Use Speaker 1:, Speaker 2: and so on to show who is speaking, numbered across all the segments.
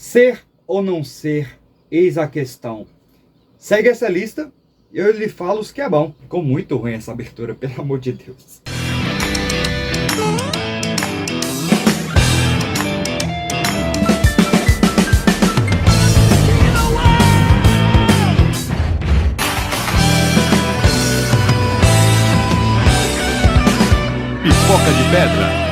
Speaker 1: Ser ou não ser, eis a questão. Segue essa lista, eu lhe falo os que é bom. Ficou muito ruim essa abertura, pelo amor de Deus.
Speaker 2: Pipoca de Pedra.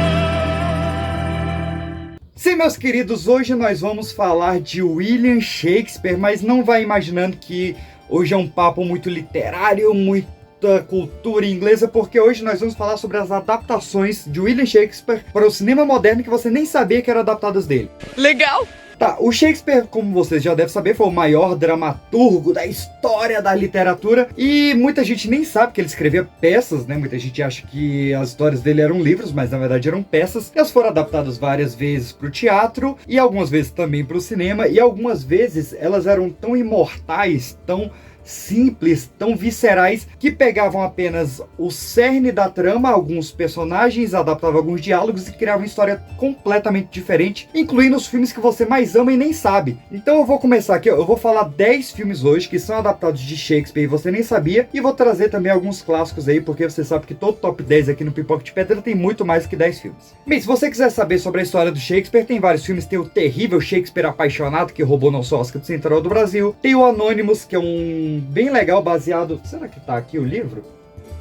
Speaker 1: Sim, meus queridos, hoje nós vamos falar de William Shakespeare, mas não vai imaginando que hoje é um papo muito literário, muita cultura inglesa, porque hoje nós vamos falar sobre as adaptações de William Shakespeare para o cinema moderno que você nem sabia que eram adaptadas dele.
Speaker 3: Legal!
Speaker 1: Tá, o Shakespeare, como vocês já devem saber, foi o maior dramaturgo da história da literatura e muita gente nem sabe que ele escrevia peças, né? Muita gente acha que as histórias dele eram livros, mas na verdade eram peças. Elas foram adaptadas várias vezes para o teatro e algumas vezes também para o cinema, e algumas vezes elas eram tão imortais, tão simples, tão viscerais, que pegavam apenas o cerne da trama, alguns personagens, adaptavam alguns diálogos e criavam uma história completamente diferente, incluindo os filmes que você mais ama e nem sabe. Então eu vou começar aqui, eu vou falar 10 filmes hoje que são adaptados de Shakespeare e você nem sabia, e vou trazer também alguns clássicos aí, porque você sabe que todo top 10 aqui no Pipoca de Pedra tem muito mais que 10 filmes. Bem, se você quiser saber sobre a história do Shakespeare, tem vários filmes. Tem o terrível Shakespeare Apaixonado, que roubou nosso Oscar do Central do Brasil. Tem o Anonymous, que é um bem legal, baseado... Será que tá aqui o livro?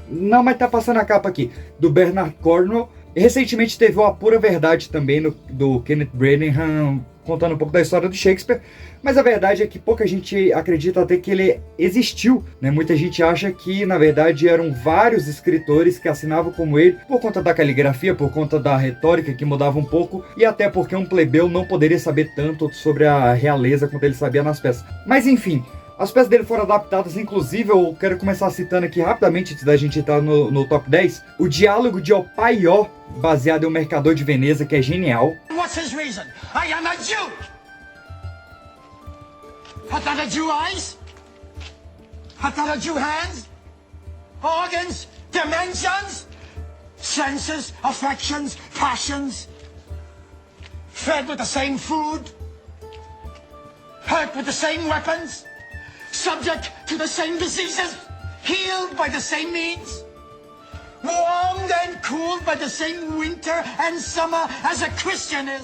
Speaker 1: Não, mas tá passando a capa aqui. Do Bernard Cornwell. E recentemente teve o A Pura Verdade também, do Kenneth Branagh, contando um pouco da história do Shakespeare. Mas a verdade é que pouca gente acredita até que ele existiu, né? Muita gente acha que, na verdade, eram vários escritores que assinavam como ele, por conta da caligrafia, por conta da retórica que mudava um pouco, e até porque um plebeu não poderia saber tanto sobre a realeza quanto ele sabia nas peças. Mas enfim... As peças dele foram adaptadas, inclusive, eu quero começar citando aqui rapidamente, antes da gente entrar no top 10, o diálogo de Opaió, baseado em O Mercador de Veneza, que é genial.
Speaker 4: What's his reason? I am a Jew! Hath not a Jew eyes? Hath not a Jew hands? Organs? Dimensions? Senses? Affections? Passions? Fed with the same food? Hurt with the same weapons? Subject to the same diseases, healed by the same means, warmed and cooled by the same winter and summer as a Christian is.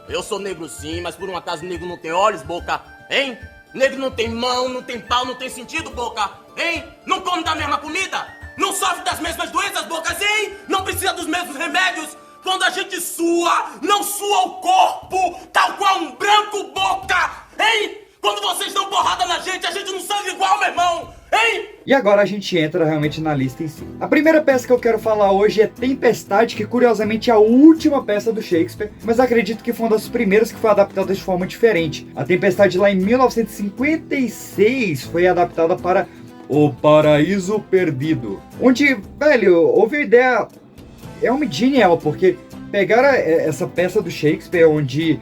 Speaker 5: Eu sou negro sim, mas por um acaso negro não tem olhos, boca, hein? Negro não tem mão, não tem pau, não tem sentido, boca, hein? Não come da mesma comida, não sofre das mesmas doenças, boca, hein? Não precisa dos mesmos remédios. Quando a gente sua, não sua o corpo, tal qual um branco, boca, hein? Quando vocês dão porrada na gente, a gente não sangue igual, meu irmão, hein?
Speaker 1: E agora a gente entra realmente na lista em si. A primeira peça que eu quero falar hoje é Tempestade, que curiosamente é a última peça do Shakespeare, mas acredito que foi uma das primeiras que foi adaptada de forma diferente. A Tempestade lá em 1956 foi adaptada para O Paraíso Perdido, onde, velho, houve uma ideia... É uma genial, porque pegaram essa peça do Shakespeare, onde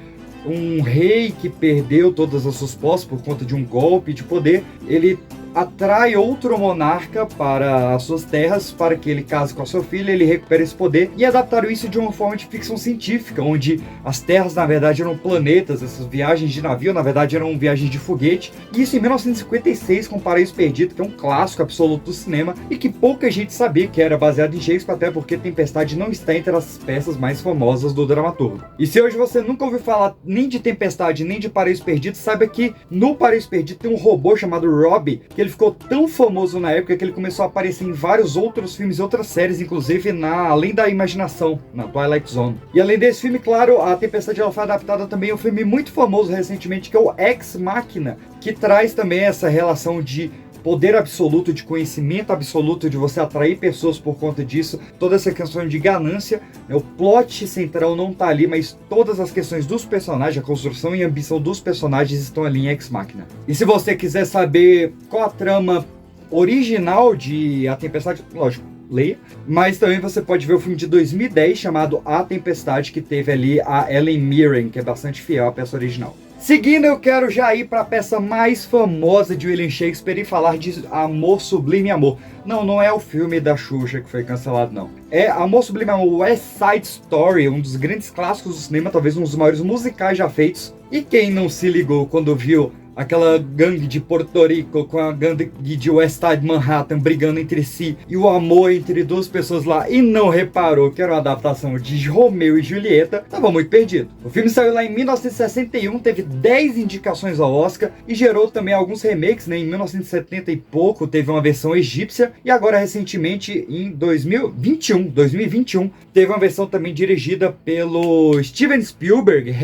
Speaker 1: um rei que perdeu todas as suas posses por conta de um golpe de poder, ele atrai outro monarca para as suas terras, para que ele case com a sua filha, ele recupere esse poder, e adaptaram isso de uma forma de ficção científica, onde as terras na verdade eram planetas, essas viagens de navio na verdade eram viagens de foguete, e isso em 1956 com O Paraíso Perdido, que é um clássico absoluto do cinema, e que pouca gente sabia que era baseado em Shakespeare, até porque Tempestade não está entre as peças mais famosas do dramaturgo. E se hoje você nunca ouviu falar nem de Tempestade, nem de Paraíso Perdido, saiba que no Paraíso Perdido tem um robô chamado Robbie, que ele ficou tão famoso na época que ele começou a aparecer em vários outros filmes e outras séries, inclusive Além da Imaginação, na Twilight Zone. E além desse filme, claro, a Tempestade ela foi adaptada também a um filme muito famoso recentemente, que é o Ex Machina, que traz também essa relação de poder absoluto, de conhecimento absoluto, de você atrair pessoas por conta disso, toda essa questão de ganância, né? O plot central não tá ali, mas todas as questões dos personagens, a construção e a ambição dos personagens estão ali em Ex Machina. E se você quiser saber qual a trama original de A Tempestade, lógico, leia, mas também você pode ver o filme de 2010 chamado A Tempestade, que teve ali a Ellen Mirren, que é bastante fiel à peça original. Seguindo, eu quero já ir para a peça mais famosa de William Shakespeare e falar de Amor Sublime Amor. Não é o filme da Xuxa que foi cancelado, não. É Amor Sublime Amor, West Side Story, um dos grandes clássicos do cinema, talvez um dos maiores musicais já feitos. E quem não se ligou quando viu aquela gangue de Porto Rico com a gangue de West Side Manhattan brigando entre si e o amor entre duas pessoas lá e não reparou que era uma adaptação de Romeu e Julieta, tava muito perdido. O filme saiu lá em 1961, teve 10 indicações ao Oscar e gerou também alguns remakes, né? Em 1970 e pouco teve uma versão egípcia e agora recentemente em 2021 teve uma versão também dirigida pelo Steven Spielberg.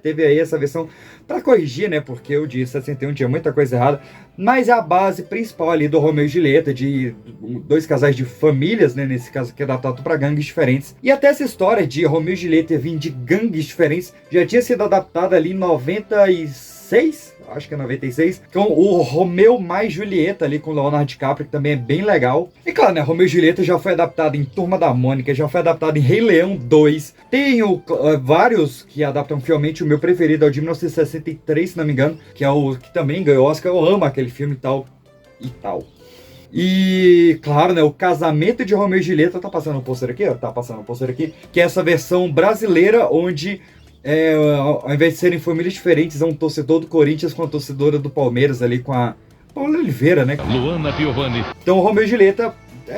Speaker 1: Teve aí essa versão para corrigir, né, porque o de 61 tinha muita coisa errada, mas é a base principal ali do Romeu e Julieta, de dois casais de famílias, né, nesse caso que é adaptado para gangues diferentes. E até essa história de Romeu e Julieta vir de gangues diferentes já tinha sido adaptada ali em 96, acho que é 96, com o Romeu mais Julieta ali com o Leonardo DiCaprio, que também é bem legal. E claro, né, Romeu e Julieta já foi adaptado em Turma da Mônica, já foi adaptado em Rei Leão 2. Tem vários que adaptam fielmente. O meu preferido é o de 1963, se não me engano, que é o que também ganhou Oscar. Eu amo aquele filme e tal. E, claro, né, o Casamento de Romeu e Julieta, tá passando um pôster aqui, ó, que é essa versão brasileira, onde ao invés de serem famílias diferentes, é um torcedor do Corinthians com a torcedora do Palmeiras ali com a Paula Oliveira, né?
Speaker 2: Luana Piovani.
Speaker 1: Então, o Romeu e Julieta,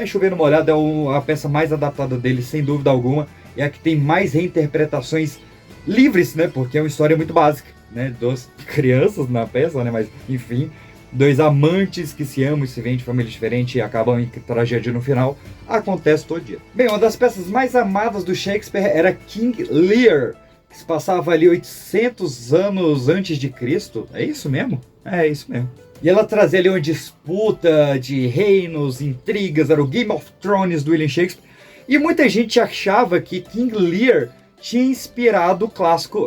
Speaker 1: chovendo molhado, é a peça mais adaptada dele, sem dúvida alguma. É a que tem mais reinterpretações livres, né? Porque é uma história muito básica, né? Duas crianças na peça, né? Mas, enfim, dois amantes que se amam e se veem de família diferente e acabam em tragédia no final. Acontece todo dia. Bem, uma das peças mais amadas do Shakespeare era King Lear, que se passava ali 800 anos antes de Cristo. É isso mesmo? É isso mesmo. E ela trazia ali uma disputa de reinos, intrigas, era o Game of Thrones do William Shakespeare. E muita gente achava que King Lear tinha inspirado o clássico...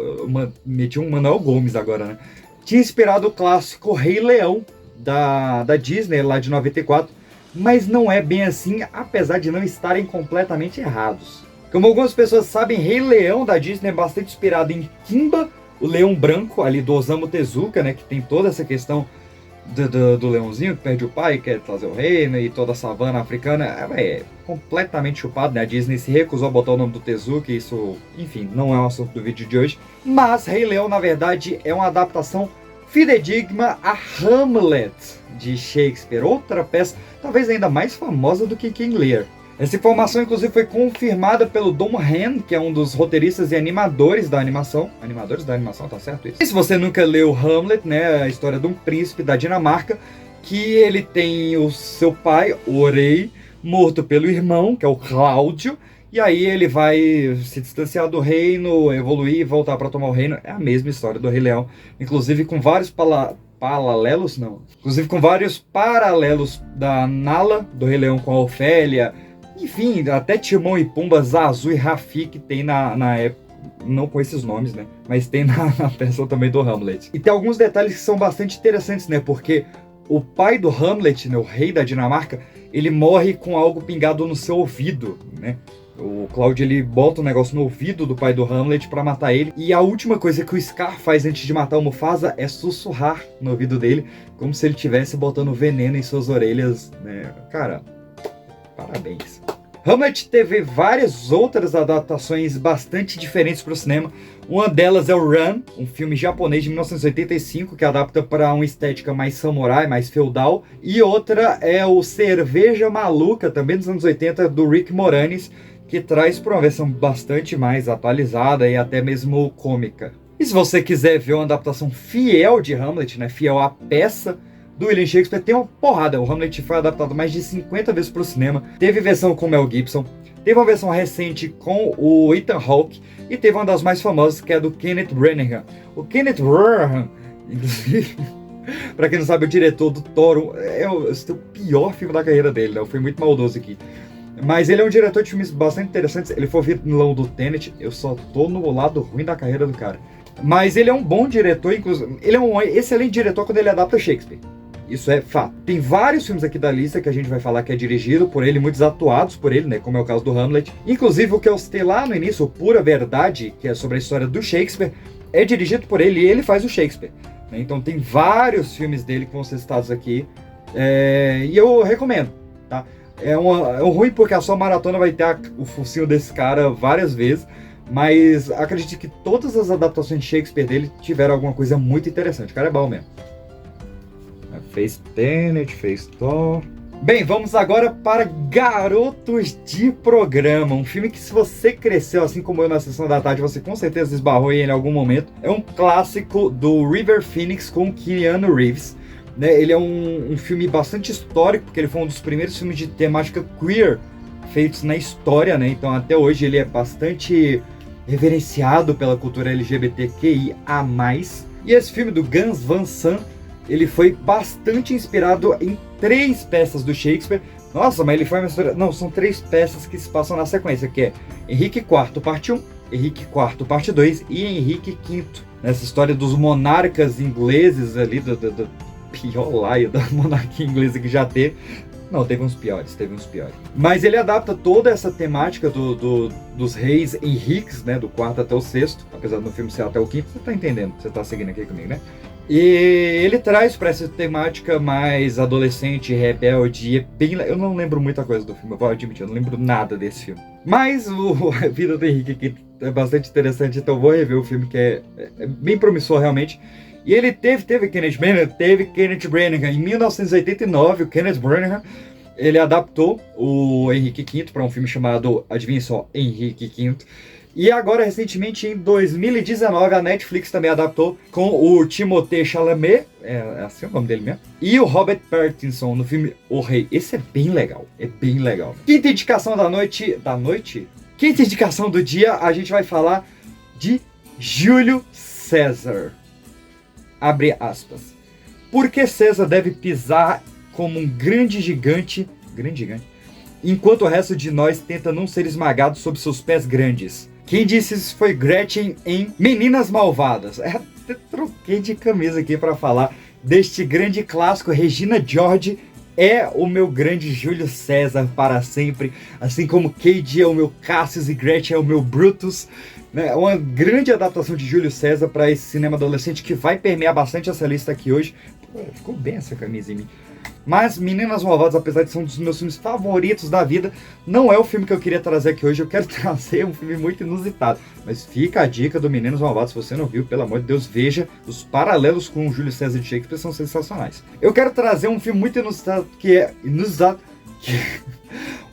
Speaker 1: Meti um Manuel Gomes agora, né? Tinha inspirado o clássico Rei Leão da Disney, lá de 94. Mas não é bem assim, apesar de não estarem completamente errados. Como algumas pessoas sabem, Rei Leão da Disney é bastante inspirado em Kimba, o leão branco ali do Osamu Tezuka, né, que tem toda essa questão do leãozinho que perde o pai, quer trazer o reino e toda a savana africana. É completamente chupado, né? A Disney se recusou a botar o nome do Tezuka, isso, enfim, não é o assunto do vídeo de hoje. Mas Rei Leão, na verdade, é uma adaptação fidedigna a Hamlet de Shakespeare, outra peça talvez ainda mais famosa do que King Lear. Essa informação, inclusive, foi confirmada pelo Don Hahn, que é um dos roteiristas e animadores da animação. Animadores da animação, tá certo isso? E se você nunca leu Hamlet, né, a história de um príncipe da Dinamarca, que ele tem o seu pai, o rei, morto pelo irmão, que é o Cláudio, e aí ele vai se distanciar do reino, evoluir e voltar para tomar o reino. É a mesma história do Rei Leão, inclusive com vários paralelos da Nala, do Rei Leão com a Ofélia. Enfim, até Timão e Pumba, Zazu e Rafiki tem na época, não com esses nomes, né? Mas tem na peça também do Hamlet. E tem alguns detalhes que são bastante interessantes, né? Porque o pai do Hamlet, né, o rei da Dinamarca, ele morre com algo pingado no seu ouvido, né? O Cláudio, ele bota um negócio no ouvido do pai do Hamlet pra matar ele. E a última coisa que o Scar faz antes de matar o Mufasa é sussurrar no ouvido dele, como se ele estivesse botando veneno em suas orelhas, né? Cara, parabéns. Hamlet teve várias outras adaptações bastante diferentes para o cinema. Uma delas é o Run, um filme japonês de 1985 que adapta para uma estética mais samurai, mais feudal. E outra é o Cerveja Maluca, também dos anos 80, do Rick Moranis, que traz para uma versão bastante mais atualizada e até mesmo cômica. E se você quiser ver uma adaptação fiel de Hamlet, né, fiel à peça do William Shakespeare, tem uma porrada. O Hamlet foi adaptado mais de 50 vezes para o cinema. Teve versão com Mel Gibson, teve uma versão recente com o Ethan Hawke e teve uma das mais famosas, que é do Kenneth Branagh. O Kenneth Branagh, inclusive, para quem não sabe, o diretor do Toro, é o pior filme da carreira dele, né? Eu fui muito maldoso aqui. Mas ele é um diretor de filmes bastante interessantes. Ele foi o vilão do Tenet. Eu só tô no lado ruim da carreira do cara. Mas ele é um bom diretor, inclusive. Ele é um excelente diretor quando ele adapta Shakespeare. Isso é fato. Tem vários filmes aqui da lista que a gente vai falar que é dirigido por ele, muitos atuados por ele, né? Como é o caso do Hamlet. Inclusive o que eu citei lá no início, o Pura Verdade, que é sobre a história do Shakespeare, é dirigido por ele e ele faz o Shakespeare, né? Então tem vários filmes dele que vão ser citados aqui, e eu recomendo, tá? É um ruim porque a sua maratona vai ter o focinho desse cara várias vezes, mas acredite que todas as adaptações de Shakespeare dele tiveram alguma coisa muito interessante. O cara é bom mesmo. Fez Tenet, fez Thor. Bem, vamos agora para Garotos de Programa, um filme que, se você cresceu assim como eu na Sessão da Tarde, você com certeza esbarrou em ele em algum momento. É um clássico do River Phoenix com Keanu Reeves, né? Ele é um filme bastante histórico, porque ele foi um dos primeiros filmes de temática queer feitos na história, né? Então até hoje ele é bastante reverenciado pela cultura LGBTQIA+. E esse filme do Gus Van Sant, ele foi bastante inspirado em 3 peças do Shakespeare. Nossa, mas ele foi uma história... Não, são 3 peças que se passam na sequência, que é Henrique IV, parte 1, Henrique IV, parte 2 e Henrique V. Nessa história dos monarcas ingleses ali, do pior laio da monarquia inglesa que já teve. Não, teve uns piores. Mas ele adapta toda essa temática dos reis Henriques, né, do 4º até o 6º, apesar do filme ser até o 5º, você tá entendendo, você tá seguindo aqui comigo, né? E ele traz para essa temática mais adolescente, rebelde, eu não lembro muita coisa do filme, eu vou admitir, eu não lembro nada desse filme. Mas a vida do Henrique aqui é bastante interessante, então eu vou rever o filme, que é bem promissor realmente. E ele teve Kenneth Branagh. Em 1989, o Kenneth Branagh, ele adaptou o Henrique V para um filme chamado, adivinha só, Henrique V. E agora, recentemente, em 2019, a Netflix também adaptou com o Timothée Chalamet, é assim o nome dele mesmo, e o Robert Pattinson no filme O Rei. Esse é bem legal. Quinta indicação da noite... Quinta indicação do dia, a gente vai falar de Júlio César. Abre aspas. Por que César deve pisar como um grande gigante, enquanto o resto de nós tenta não ser esmagado sob seus pés grandes? Quem disse isso foi Gretchen em Meninas Malvadas. Até troquei de camisa aqui para falar deste grande clássico. Regina George é o meu grande Júlio César para sempre, assim como Cade é o meu Cassius e Gretchen é o meu Brutus. É uma grande adaptação de Júlio César para esse cinema adolescente que vai permear bastante essa lista aqui hoje. Pô, ficou bem essa camisa em mim. Mas Meninas Malvadas, apesar de ser um dos meus filmes favoritos da vida, não é o filme que eu queria trazer aqui hoje. Eu quero trazer um filme muito inusitado. Mas fica a dica do Meninas Malvadas. Se você não viu, pelo amor de Deus, veja. Os paralelos com o Júlio César de Shakespeare são sensacionais. Eu quero trazer um filme muito inusitado, que é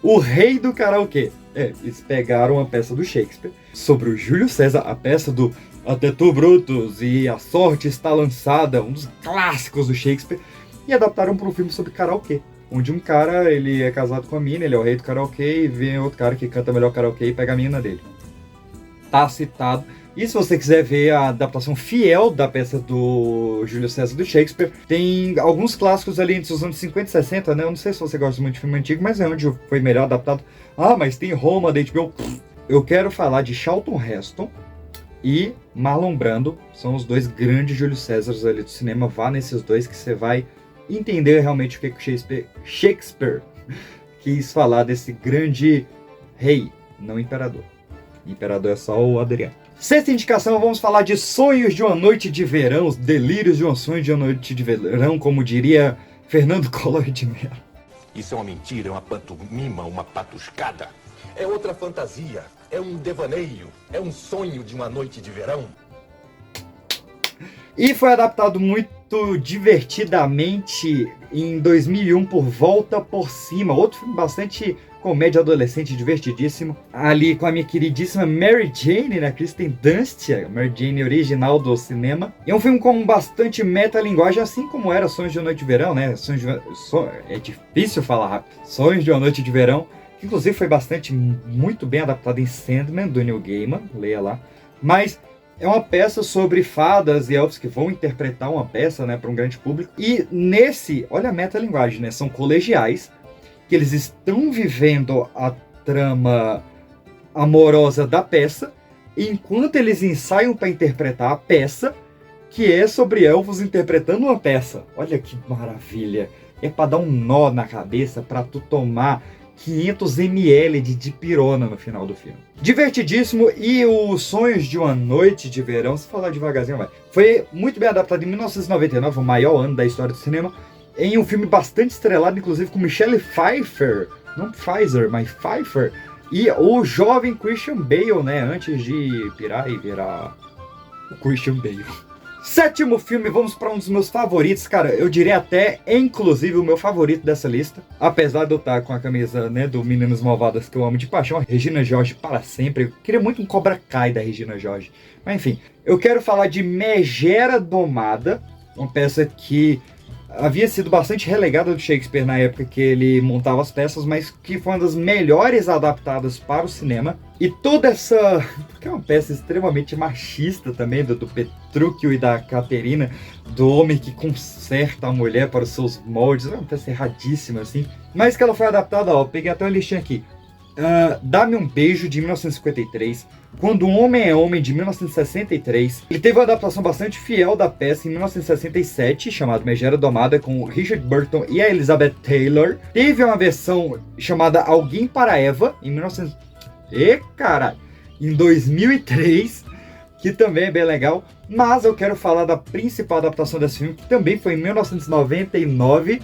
Speaker 1: O Rei do Karaokê. Eles pegaram uma peça do Shakespeare sobre o Júlio César, a peça do Até tu, Brutus, e A Sorte Está Lançada, um dos clássicos do Shakespeare, e adaptaram para um filme sobre karaokê, onde um cara, ele é casado com a mina, ele é o rei do karaokê, e vem outro cara que canta melhor karaokê e pega a mina dele. Tá citado. E se você quiser ver a adaptação fiel da peça do Júlio César do Shakespeare, tem alguns clássicos ali entre os anos 50 e 60, né? Eu não sei se você gosta muito de filme antigo, mas é onde foi melhor adaptado. Ah, mas tem Roma, da HBO. Eu quero falar de Charlton Heston e Marlon Brando. São os 2 grandes Júlio Césares ali do cinema. Vá nesses 2 que você vai entender realmente o que Shakespeare quis falar desse grande rei, não imperador. Imperador é só o Adriano. Sexta indicação, vamos falar de Sonhos de uma Noite de Verão, os delírios de um sonho de uma noite de verão, como diria Fernando Collor de Mello.
Speaker 2: Isso é uma mentira, é uma pantomima, uma patuscada. É outra fantasia, é um devaneio, é um sonho de uma noite de verão.
Speaker 1: E foi adaptado muito divertidamente em 2001 por Volta por Cima, outro filme bastante comédia adolescente, divertidíssimo, ali com a minha queridíssima Mary Jane, né, Kristen Dunst, a Mary Jane original do cinema. E é um filme com bastante metalinguagem, assim como era Sonhos de uma Noite de Verão, né, é difícil falar rápido, Sonhos de uma Noite de Verão, que inclusive foi muito bem adaptado em Sandman, do Neil Gaiman, leia lá, mas é uma peça sobre fadas e elfos que vão interpretar uma peça, né, para um grande público. E nesse, olha a metalinguagem, né, são colegiais, que eles estão vivendo a trama amorosa da peça, enquanto eles ensaiam para interpretar a peça, que é sobre elfos interpretando uma peça. Olha que maravilha! É para dar um nó na cabeça, para tu tomar 500 ml de dipirona no final do filme. Divertidíssimo, e Os Sonhos de uma Noite de Verão, se falar devagarzinho vai, foi muito bem adaptado em 1999, o maior ano da história do cinema, em um filme bastante estrelado, inclusive com Michelle Pfeiffer, não Pfizer, mas Pfeiffer, e o jovem Christian Bale, né, antes de pirar e virar o Christian Bale. Sétimo filme, vamos para um dos meus favoritos, cara, eu diria até, inclusive, o meu favorito dessa lista, apesar de eu estar com a camisa, né, do Meninas Malvadas, que eu amo de paixão, a Regina George para sempre. Eu queria muito um Cobra Kai da Regina George, mas enfim, eu quero falar de Megera Domada, uma peça que havia sido bastante relegada do Shakespeare na época que ele montava as peças, mas que foi uma das melhores adaptadas para o cinema. E toda essa... porque é uma peça extremamente machista também, do Petrúquio e da Caterina, do homem que conserta a mulher para os seus moldes. É uma peça erradíssima, assim. Mas que ela foi adaptada, ó, peguei até uma listinha aqui. Dá-me um Beijo, de 1953. Quando um Homem é Homem, de 1963. Ele teve uma adaptação bastante fiel da peça em 1967, chamada Megera Domada, com Richard Burton e a Elizabeth Taylor. Teve uma versão chamada Alguém para Eva, em 2003, que também é bem legal. Mas eu quero falar da principal adaptação desse filme, que também foi em 1999,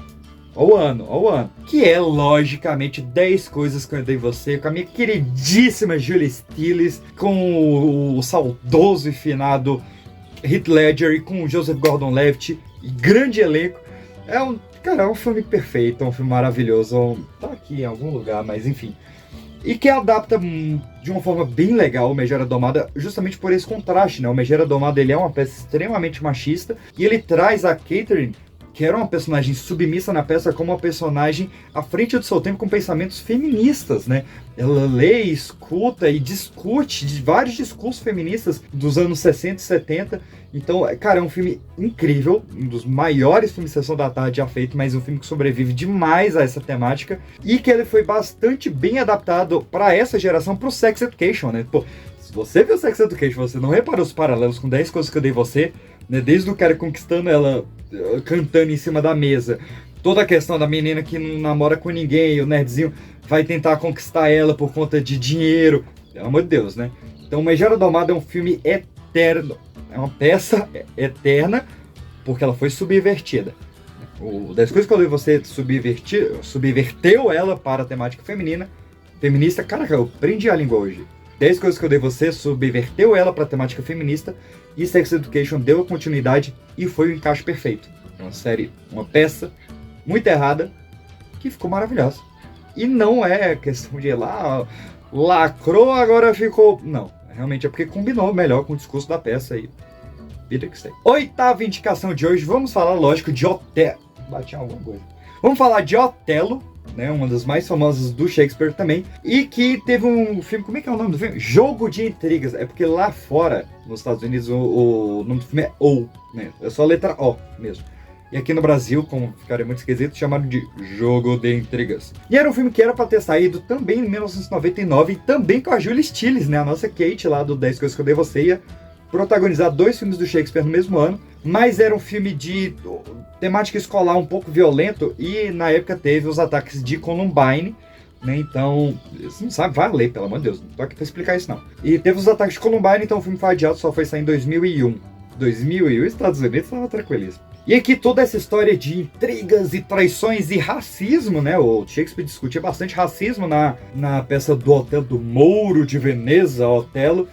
Speaker 1: ao ano, que é, logicamente, 10 Coisas que Eu Odeio em Você, com a minha queridíssima Julia Stiles, com o saudoso e finado Heath Ledger e com o Joseph Gordon-Levitt, e grande elenco. É um filme perfeito, é um filme maravilhoso, tá aqui em algum lugar, mas enfim. E que adapta de uma forma bem legal o Megera Domada, justamente por esse contraste, né? O Megera Domada, ele é uma peça extremamente machista, e ele traz a Catherine, que era uma personagem submissa na peça, como uma personagem à frente do seu tempo, com pensamentos feministas, né? Ela lê, escuta e discute de vários discursos feministas dos anos 60 e 70. Então, cara, é um filme incrível, um dos maiores filmes de Sessão da Tarde já feito, mas um filme que sobrevive demais a essa temática, e que ele foi bastante bem adaptado para essa geração, pro Sex Education, né? Pô, se você viu Sex Education, você não reparou os paralelos com 10 Coisas que Eu Dei Você, né? Desde o cara conquistando ela, cantando em cima da mesa, toda a questão da menina que não namora com ninguém, e o nerdzinho vai tentar conquistar ela por conta de dinheiro, pelo amor de Deus, né? Então, Megera Domada é um filme eterno, é uma peça eterna, porque ela foi subvertida. O 10 Coisas que Eu Dei Você subverteu ela para a temática feminista. Caraca, eu prendi a língua hoje. 10 Coisas que Eu Dei Você subverteu ela para a temática feminista, e Sex Education deu a continuidade e foi o encaixe perfeito. É uma série, uma peça muito errada, que ficou maravilhosa. E não é questão de lacrou, agora ficou... Não, realmente é porque combinou melhor com o discurso da peça e vida que sei. Oitava indicação de hoje, vamos falar, lógico, de Otelo. Bati em alguma coisa. Vamos falar de Otelo, né, uma das mais famosas do Shakespeare também, e que teve um filme, como é que é o nome do filme? Jogo de Intrigas, é porque lá fora, nos Estados Unidos, o nome do filme é O, né, é só a letra O mesmo. E aqui no Brasil, como ficaria muito esquisito, chamaram de Jogo de Intrigas. E era um filme que era pra ter saído também em 1999, e também com a Julia Stiles, né, a nossa Kate lá do 10 Coisas que Eu Dei Você, ia protagonizar 2 filmes do Shakespeare no mesmo ano, mas era um filme de temática escolar um pouco violento, e na época teve os ataques de Columbine, né, então, você não sabe, vai ler, pelo amor de Deus, não tô aqui pra explicar isso não. E teve os ataques de Columbine, então o filme foi adiado, só foi sair em 2001. 2001, Estados Unidos estava tranquilíssimo. E aqui toda essa história de intrigas e traições e racismo, né? O Shakespeare discutia bastante racismo na peça do Otelo, do Mouro de Veneza, Otelo.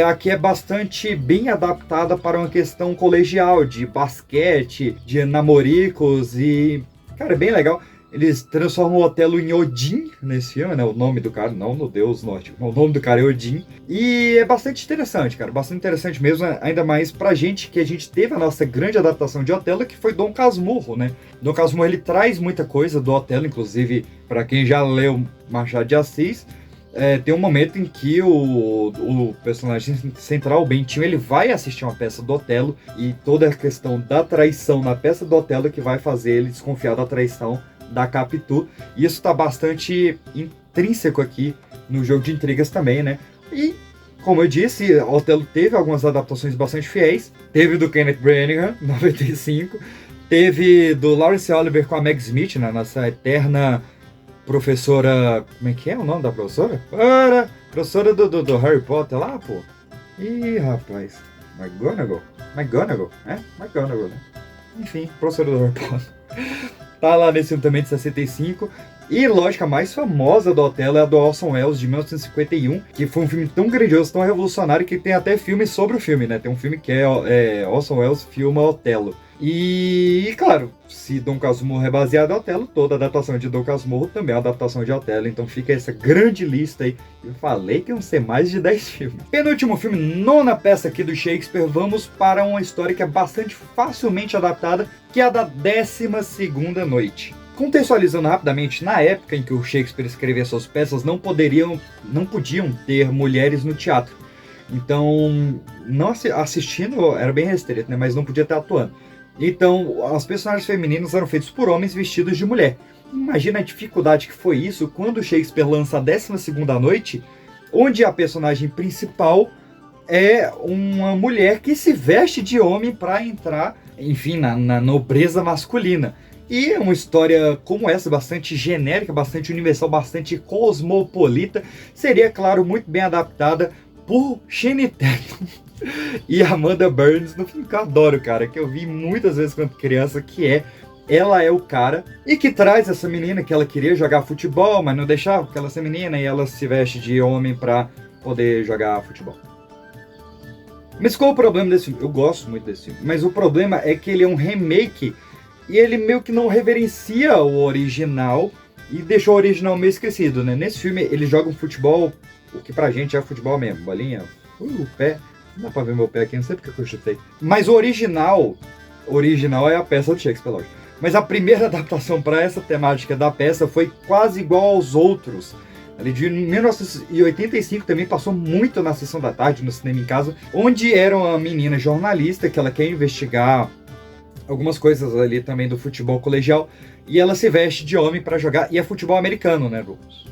Speaker 1: Aqui é bastante bem adaptada para uma questão colegial, de basquete, de namoricos e... Cara, é bem legal. Eles transformam o Otelo em Odin nesse filme, né? O nome do cara, não no deus nórdico, o nome do cara é Odin. E é bastante interessante, cara, bastante interessante mesmo, ainda mais pra gente, que a gente teve a nossa grande adaptação de Otelo, que foi Dom Casmurro, né? Dom Casmurro, ele traz muita coisa do Otelo, inclusive, pra quem já leu Machado de Assis, tem um momento em que o personagem central, o Bentinho, ele vai assistir uma peça do Otelo, e toda a questão da traição na peça do Otelo que vai fazer ele desconfiar da traição da Capitu, e isso tá bastante intrínseco aqui no Jogo de Intrigas também, né? E, como eu disse, Otelo teve algumas adaptações bastante fiéis. Teve do Kenneth Branagh, 95. Teve do Laurence Olivier com a Meg Smith, né? Nossa eterna professora... Como é que é o nome da professora? Professora do Harry Potter lá, pô. Ih, rapaz. McGonagall, né? McGonagall, né? Enfim, professora do Harry Potter. Tá lá nesse filme também de 65. E, lógico, a mais famosa do Otelo é a do Orson Welles, de 1951, que foi um filme tão grandioso, tão revolucionário, que tem até filme sobre o filme, né? Tem um filme que é Orson Welles filma Otelo. E, claro, se Dom Casmurro é baseado em Otelo, toda adaptação de Dom Casmurro também é uma adaptação de Otelo. Então fica essa grande lista aí. Eu falei que iam ser mais de 10 filmes. Penúltimo filme, nona peça aqui do Shakespeare, vamos para uma história que é bastante facilmente adaptada, que é a da 12ª Noite. Contextualizando rapidamente, na época em que o Shakespeare escrevia suas peças, não podiam ter mulheres no teatro. Então, não assistindo era bem restrito, né? Mas não podia estar atuando. Então, as personagens femininas eram feitas por homens vestidos de mulher. Imagina a dificuldade que foi isso quando o Shakespeare lança a 12ª Noite, onde a personagem principal é uma mulher que se veste de homem para entrar, enfim, na nobreza masculina. E é uma história como essa, bastante genérica, bastante universal, bastante cosmopolita, seria, claro, muito bem adaptada por Channing Tatum e Amanda Burns no filme que eu adoro, cara, que eu vi muitas vezes quando criança, que é Ela é o Cara, e que traz essa menina que ela queria jogar futebol, mas não deixava porque ela ser menina, e ela se veste de homem pra poder jogar futebol. Mas qual o problema desse filme? Eu gosto muito desse filme, mas o problema é que ele é um remake e ele meio que não reverencia o original e deixou o original meio esquecido, né? Nesse filme ele joga um futebol, o que pra gente é futebol mesmo, bolinha, o pé, não dá pra ver meu pé aqui, não sei porque eu chutei. Mas o original é a peça do Shakespeare, lógico. Mas a primeira adaptação para essa temática da peça foi quase igual aos outros. Ali de 1985 também passou muito na sessão da tarde, no cinema em casa, onde era uma menina jornalista que ela quer investigar algumas coisas ali também do futebol colegial, e ela se veste de homem para jogar, e é futebol americano, né, Lucas?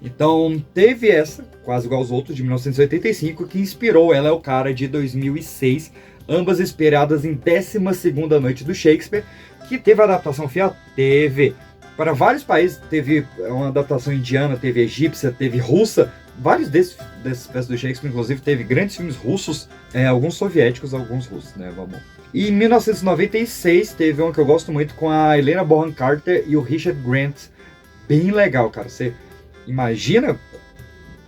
Speaker 1: Então teve essa, quase igual aos outros, de 1985, que inspirou Ela é o Cara, de 2006, ambas inspiradas em 12ª Noite do Shakespeare, que teve adaptação fiel? Teve. Para vários países, teve uma adaptação indiana, teve egípcia, teve russa, vários dessas peças do Shakespeare, inclusive, teve grandes filmes russos, alguns soviéticos, alguns russos, né, vamos. E em 1996 teve um que eu gosto muito com a Helena Bonham Carter e o Richard Grant. Bem legal, cara. Você imagina,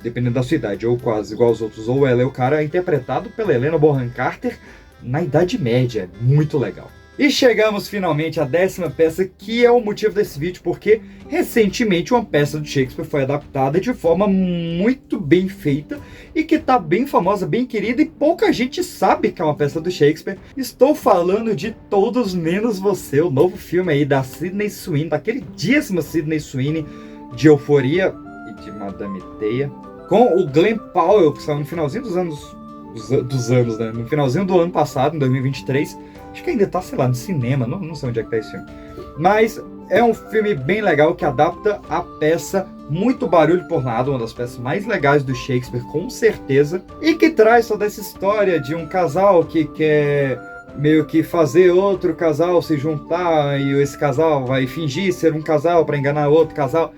Speaker 1: dependendo da sua idade, ou quase igual aos outros, ou Ela é o Cara, interpretado pela Helena Bonham Carter na Idade Média. Muito legal. E chegamos finalmente à 10ª peça, que é o motivo desse vídeo, porque recentemente uma peça do Shakespeare foi adaptada de forma muito bem feita e que tá bem famosa, bem querida, e pouca gente sabe que é uma peça do Shakespeare. Estou falando de Todos Menos Você, o novo filme aí da Sydney Sweeney, da queridíssima Sydney Sweeney, de Euforia e de Madame Teia, com o Glen Powell, que saiu no finalzinho dos anos, né? No finalzinho do ano passado, em 2023. Acho que ainda tá, sei lá, no cinema, não sei onde é que tá esse filme. Mas é um filme bem legal que adapta a peça Muito Barulho por Nada, uma das peças mais legais do Shakespeare, com certeza. E que traz toda essa história de um casal que quer meio que fazer outro casal se juntar, e esse casal vai fingir ser um casal para enganar outro casal.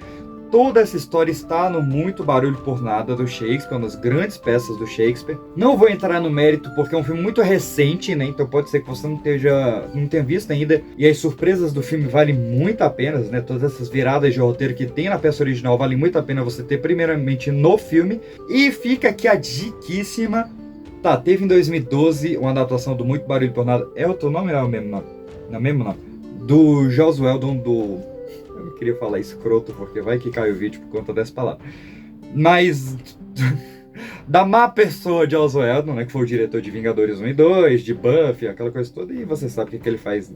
Speaker 1: Toda essa história está no Muito Barulho por Nada do Shakespeare, uma das grandes peças do Shakespeare. Não vou entrar no mérito porque é um filme muito recente, né? Então pode ser que você não tenha visto ainda. E as surpresas do filme valem muito a pena, né? Todas essas viradas de roteiro que tem na peça original valem muito a pena você ter primeiramente no filme. E fica aqui a diquíssima. Tá, teve em 2012 uma adaptação do Muito Barulho por Nada. É outro nome ou é o mesmo nome? Não é o mesmo nome. Do Joss Whedon, do... Eu não queria falar escroto, porque vai que cai o vídeo por conta dessa palavra. Mas... da má pessoa de Joss Whedon, né? Que foi o diretor de Vingadores 1 e 2, de Buffy, aquela coisa toda. E você sabe o que ele faz,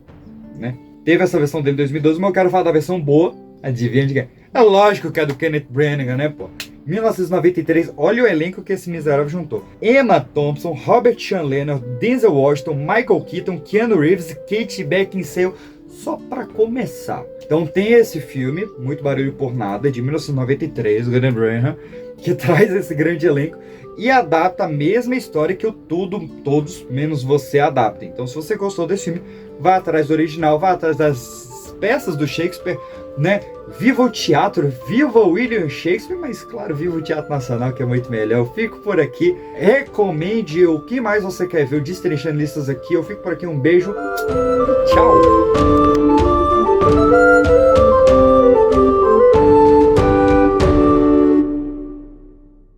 Speaker 1: né? Teve essa versão dele em 2012, mas eu quero falar da versão boa. Adivinha de quem? É lógico que é do Kenneth Branagh, né, pô? 1993, olha o elenco que esse miserável juntou. Emma Thompson, Robert Sean Leonard, Denzel Washington, Michael Keaton, Keanu Reeves, Kate Beckinsale, só pra começar. Então tem esse filme, Muito Barulho por Nada, de 1993, do Kenneth Branagh, que traz esse grande elenco e adapta a mesma história que o Todos Menos Você adapta. Então se você gostou desse filme, vá atrás do original, vá atrás das peças do Shakespeare, né? Viva o teatro, viva o William Shakespeare, mas claro, viva o Teatro Nacional, que é muito melhor. Eu fico por aqui, recomende o que mais você quer ver, o Destrinchando Listas aqui. Eu fico por aqui, um beijo, tchau!